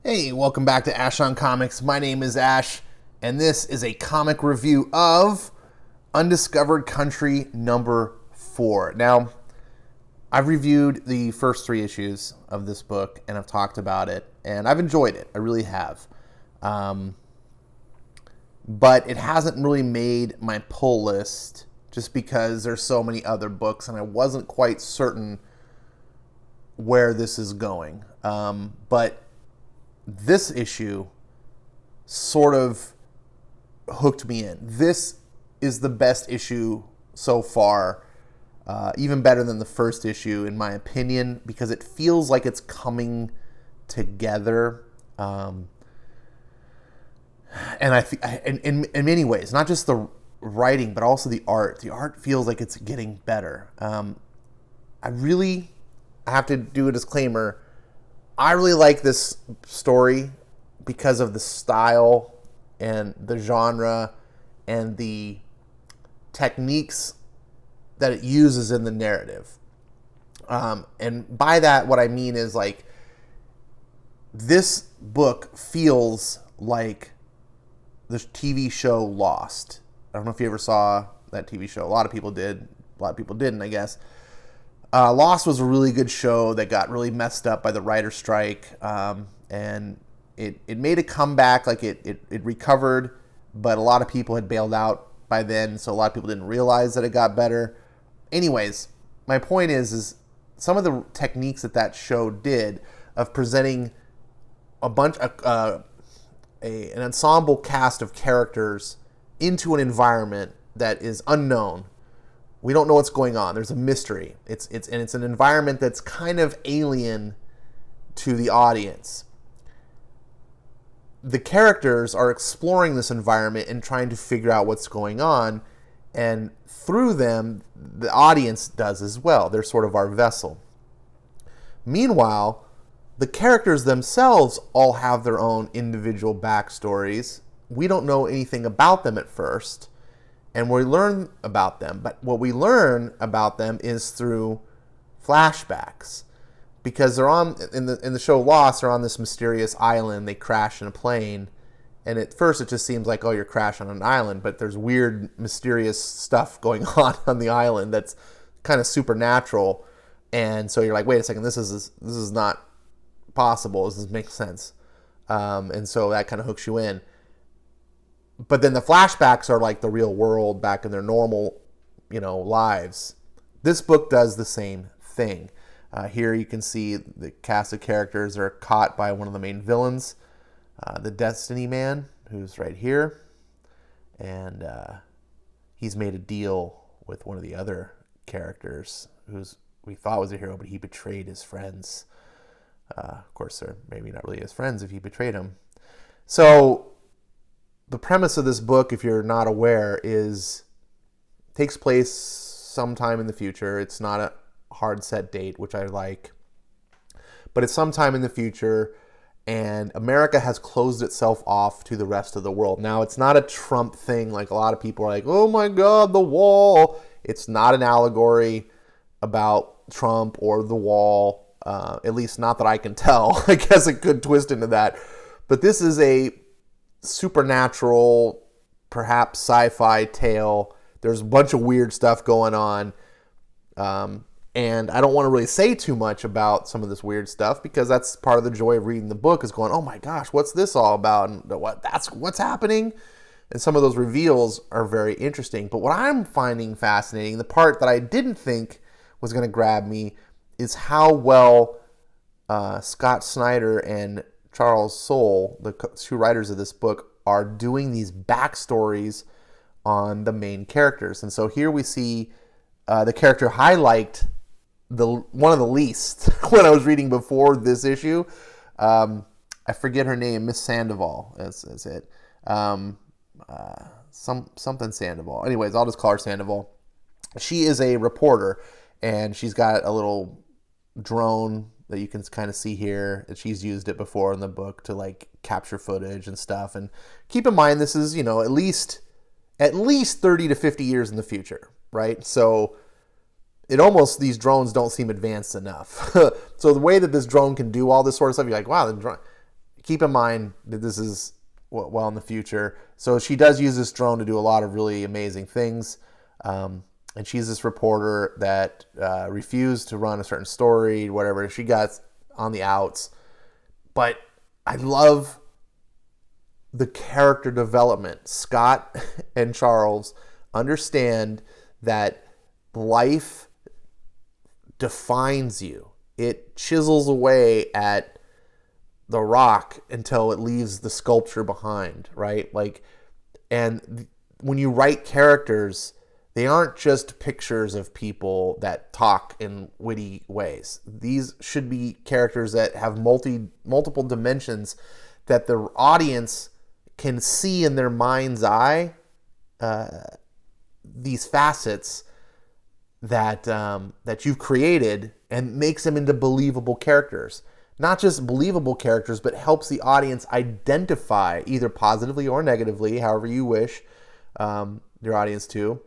Hey, welcome back to Ash on Comics. My name is Ash, and this is a comic review of Undiscovered Country number 4. Now, I've reviewed the first 3 issues of this book, and I've talked about it, and I've enjoyed it. I really have. But it hasn't really made my pull list just because there's so many other books, and I wasn't quite certain where this is going. But this issue sort of hooked me in. This is the best issue so far, even better than the first issue, in my opinion, because it feels like it's coming together. And in many ways, not just the writing, but also the art. The art feels like it's getting better. I have to do a disclaimer. I really like this story because of the style and the genre and the techniques that it uses in the narrative. And by that, what I mean is, like, this book feels like the TV show Lost. I don't know if you ever saw that TV show. A lot of people did. A lot of people didn't, I guess. Lost was a really good show that got really messed up by the writer's strike, and it made a comeback. Like it recovered, but a lot of people had bailed out by then, so a lot of people didn't realize that it got better. Anyways, my point is some of the techniques that show did of presenting a bunch of an ensemble cast of characters into an environment that is unknown. We don't know what's going on. There's a mystery. It's an environment that's kind of alien to the audience. The characters are exploring this environment and trying to figure out what's going on, and through them, the audience does as well. They're sort of our vessel. Meanwhile, the characters themselves all have their own individual backstories. We don't know anything about them at first, and we learn about them. But what we learn about them is through flashbacks, because they're in the show Lost. They're on this mysterious island. They crash in a plane, and at first it just seems like, oh, you're crashing on an island, but there's weird, mysterious stuff going on the island that's kind of supernatural, and so you're like, wait a second, this is not possible. This doesn't make sense, and so that kind of hooks you in. But then the flashbacks are like the real world back in their normal, lives. This book does the same thing. Here you can see the cast of characters are caught by one of the main villains, the Destiny Man, who's right here. And he's made a deal with one of the other characters we thought was a hero, but he betrayed his friends. Of course, they're maybe not really his friends if he betrayed them. So the premise of this book, if you're not aware, takes place sometime in the future. It's not a hard set date, which I like, but it's sometime in the future, and America has closed itself off to the rest of the world. Now, it's not a Trump thing like a lot of people are like, oh my God, the wall. It's not an allegory about Trump or the wall, at least not that I can tell. I guess it could twist into that, but this is a supernatural, perhaps sci-fi tale. There's a bunch of weird stuff going on, and I don't want to really say too much about some of this weird stuff, because that's part of the joy of reading the book, is going, oh my gosh, what's this all about, and what's happening. And some of those reveals are very interesting. But what I'm finding fascinating, the part that I didn't think was going to grab me, is how well Scott Snyder and Charles Soule, the 2 writers of this book, are doing these backstories on the main characters. And so here we see the character I liked one of the least when I was reading before this issue. I forget her name, Miss Sandoval is it. Something Sandoval. Anyways, I'll just call her Sandoval. She is a reporter, and she's got a little drone that you can kind of see here, that she's used it before in the book to like capture footage and stuff. And keep in mind, this is, at least 30 to 50 years in the future, right? So these drones don't seem advanced enough. So the way that this drone can do all this sort of stuff, you're like, wow, the drone, keep in mind that this is well in the future. So she does use this drone to do a lot of really amazing things. And she's this reporter that refused to run a certain story, whatever. She got on the outs. But I love the character development. Scott and Charles understand that life defines you. It chisels away at the rock until it leaves the sculpture behind, right? And when you write characters, they aren't just pictures of people that talk in witty ways. These should be characters that have multiple dimensions that the audience can see in their mind's eye, these facets that you've created, and makes them into believable characters. Not just believable characters, but helps the audience identify, either positively or negatively, however you wish your audience to.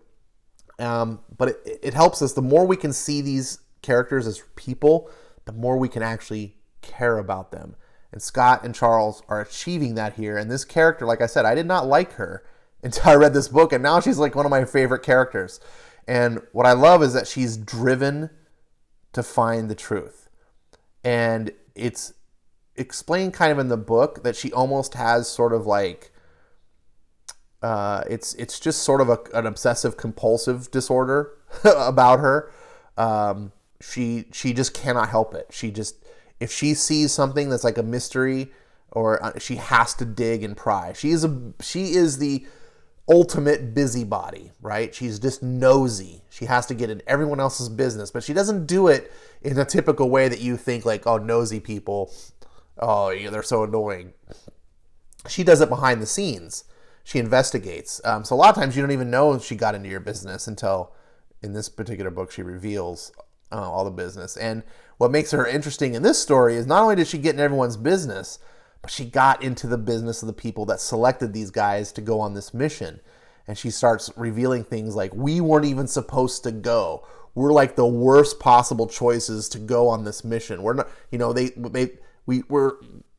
But it helps us. The more we can see these characters as people, the more we can actually care about them. And Scott and Charles are achieving that here. And this character, like I said, I did not like her until I read this book. And now she's like one of my favorite characters. And what I love is that she's driven to find the truth. And it's explained kind of in the book that she almost has sort of like, it's just sort of an obsessive compulsive disorder about her. She just cannot help it. If she sees something that's like a mystery, or she has to dig and pry. She is the ultimate busybody, right? She's just nosy. She has to get in everyone else's business, but she doesn't do it in a typical way that you think like, oh, nosy people, oh, yeah, they're so annoying. She does it behind the scenes. She investigates. So a lot of times you don't even know she got into your business until in this particular book she reveals all the business. And what makes her interesting in this story is not only did she get in everyone's business, but she got into the business of the people that selected these guys to go on this mission. And she starts revealing things like, we weren't even supposed to go. We're like the worst possible choices to go on this mission. We're not, we're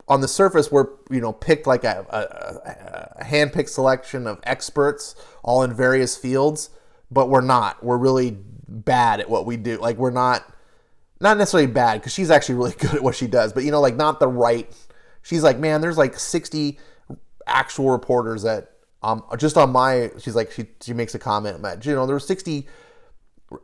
on the surface, we're, picked like a hand-picked selection of experts all in various fields, but we're not. We're really bad at what we do. Like, we're not necessarily bad, because she's actually really good at what she does, but not the right. She's like, man, there's like 60 actual reporters that just on my, she's like, she makes a comment that, there were 60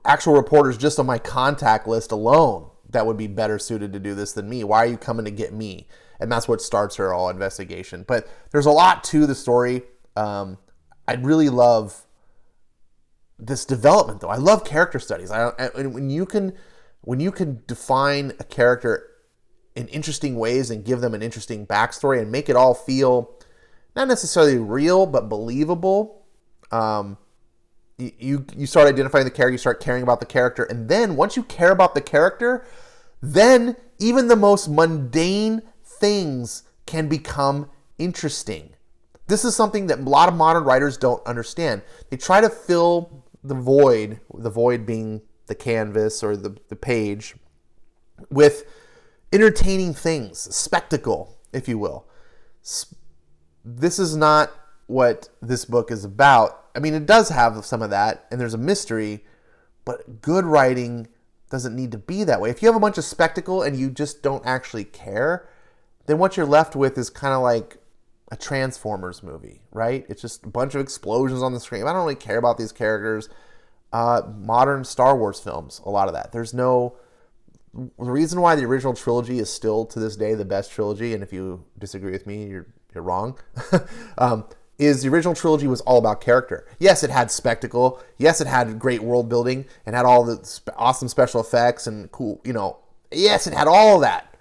actual reporters just on my contact list alone that would be better suited to do this than me. Why are you coming to get me? And that's what starts her all investigation. But there's a lot to the story. I really love this development, though. I love character studies. When you can define a character in interesting ways and give them an interesting backstory and make it all feel not necessarily real but believable, you start identifying the character, you start caring about the character, and then once you care about the character, then even the most mundane things can become interesting. This is something that a lot of modern writers don't understand. They try to fill the void being the canvas or the page, with entertaining things, spectacle, if you will. This is not what this book is about. I mean, it does have some of that, and there's a mystery, but good writing doesn't need to be that way. If you have a bunch of spectacle and you just don't actually care, then what you're left with is kind of like a Transformers movie, right? It's just a bunch of explosions on the screen. I don't really care about these characters. Modern Star Wars films, a lot of that. The reason why the original trilogy is still to this day the best trilogy, and if you disagree with me, you're wrong, is the original trilogy was all about character. Yes, it had spectacle. Yes, it had great world building and had all the awesome special effects and cool, yes, it had all of that.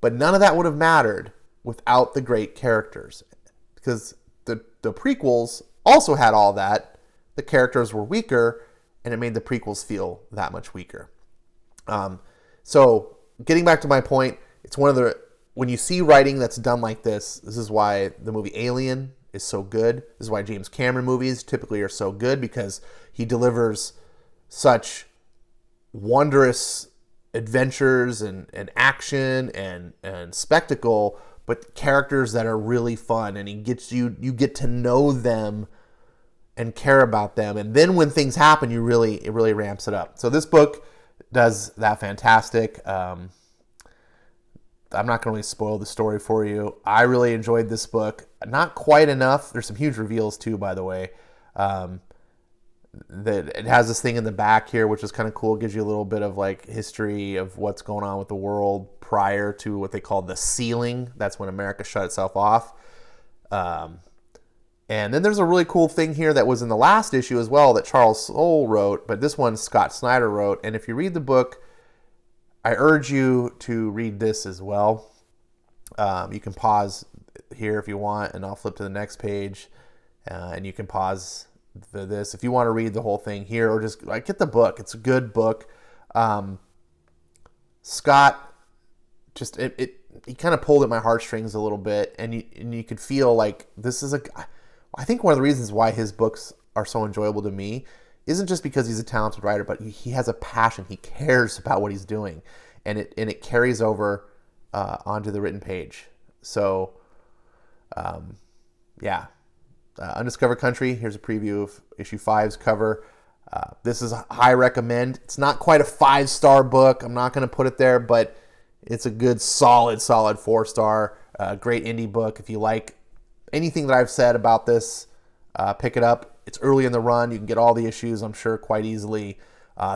But none of that would have mattered without the great characters, because the prequels also had all that. The characters were weaker, and it made the prequels feel that much weaker. So getting back to my point, it's when you see writing that's done like this is why the movie Alien is so good. This is why James Cameron movies typically are so good, because he delivers such wondrous adventures and action and spectacle, but characters that are really fun, and you get to know them and care about them. And then when things happen, it really ramps it up. So this book does that fantastic. I'm not going to really spoil the story for you. I really enjoyed this book. Not quite enough. There's some huge reveals too, by the way. That it has this thing in the back here, which is kind of cool. It gives you a little bit of like history of what's going on with the world prior to what they call the sealing. That's when America shut itself off. And then there's a really cool thing here that was in the last issue as well that Charles Soule wrote, but this one Scott Snyder wrote. And if you read the book, I urge you to read this as well. You can pause here if you want, and I'll flip to the next page, and you can pause this if you want to read the whole thing here, or just like get the book. It's a good book. Scott just he kind of pulled at my heartstrings a little bit, and you could feel like this is I think one of the reasons why his books are so enjoyable to me isn't just because he's a talented writer, but he has a passion. He cares about what he's doing, and it carries over onto the written page. So, Undiscovered Country. Here's a preview of issue 5's cover. This is a high recommend. It's not quite a 5-star book. I'm not going to put it there, but it's a good, solid 4-star. Great indie book. If you like anything that I've said about this, pick it up. It's early in the run. You can get all the issues, I'm sure, quite easily.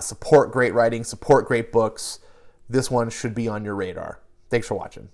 Support great writing. Support great books. This one should be on your radar. Thanks for watching.